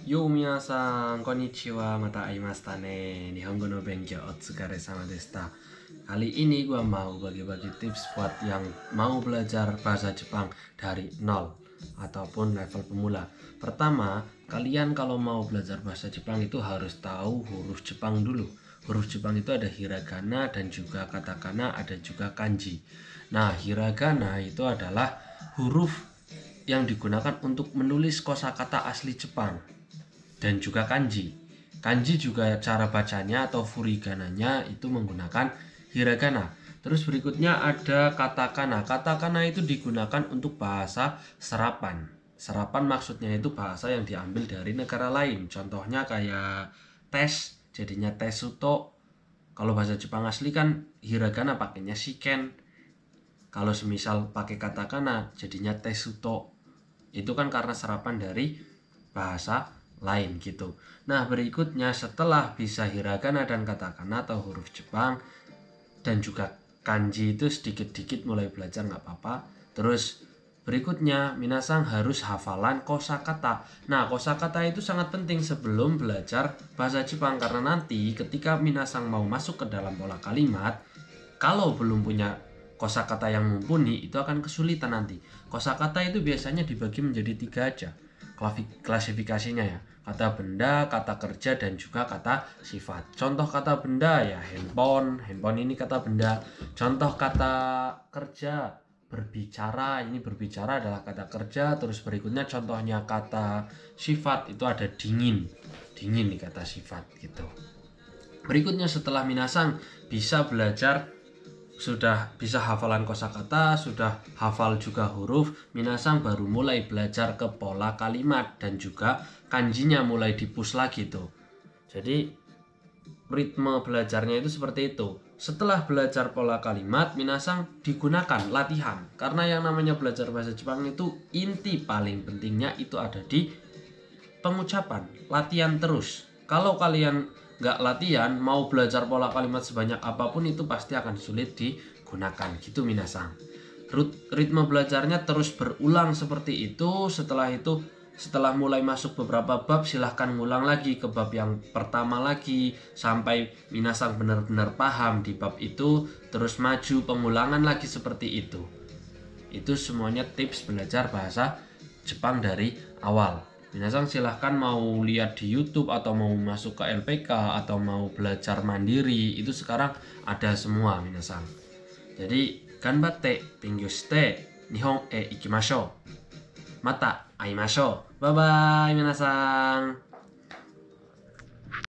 Yo minasan, konnichiwa, mata aimashita ne. Nihongo no benkyou otsukare sama deshita. Kali ini gua mau bagi-bagi tips buat yang mau belajar bahasa Jepang dari nol ataupun level pemula. Pertama, kalian kalau mau belajar bahasa Jepang itu harus tahu huruf Jepang dulu. Huruf Jepang itu ada hiragana dan juga katakana, ada juga kanji. Nah, hiragana itu adalah huruf yang digunakan untuk menulis kosakata asli Jepang dan juga kanji. Kanji juga cara bacanya atau furigananya itu menggunakan hiragana. Terus berikutnya ada katakana. Katakana itu digunakan untuk bahasa serapan. Serapan maksudnya itu bahasa yang diambil dari negara lain. Contohnya kayak tes, jadinya tesuto. Kalau bahasa Jepang asli kan hiragana pakainya shiken. Kalau semisal pakai katakana jadinya tesuto. Itu kan karena serapan dari bahasa lain gitu. Nah, berikutnya setelah bisa hiragana dan katakana atau huruf Jepang dan juga kanji itu sedikit-sedikit mulai belajar nggak apa-apa. Terus berikutnya minasang harus hafalan kosakata. Nah, kosakata itu sangat penting sebelum belajar bahasa Jepang karena nanti ketika minasang mau masuk ke dalam pola kalimat, kalau belum punya kosakata yang mumpuni itu akan kesulitan nanti. Kosakata itu biasanya dibagi menjadi 3 aja klasifikasinya ya, kata benda, kata kerja, dan juga kata sifat. Contoh kata benda ya handphone ini kata benda. Contoh kata kerja berbicara, ini berbicara adalah kata kerja. Terus berikutnya contohnya kata sifat itu ada dingin nih kata sifat gitu. Berikutnya setelah minasang bisa belajar, sudah bisa hafalan kosakata, sudah hafal juga huruf, minasang baru mulai belajar ke pola kalimat dan juga kanjinya mulai dipus lagi tuh. Jadi ritme belajarnya itu seperti itu. Setelah belajar pola kalimat, minasang digunakan latihan. Karena yang namanya belajar bahasa Jepang itu inti paling pentingnya itu ada di pengucapan. Latihan terus. Kalau kalian nggak latihan, mau belajar pola kalimat sebanyak apapun itu pasti akan sulit digunakan gitu minasang. Ritme belajarnya terus berulang seperti itu. Setelah mulai masuk beberapa bab, silahkan ngulang lagi ke bab yang pertama lagi sampai minasang benar-benar paham di bab itu. Terus maju pengulangan lagi seperti itu. Itu semuanya tips belajar bahasa Jepang dari awal. Minasang silahkan mau lihat di YouTube atau mau masuk ke LPK atau mau belajar mandiri, itu sekarang ada semua minasang. Jadi ganbatte benkyou shite Nihon ikimashou. Mata aimashou. Bye bye minasang.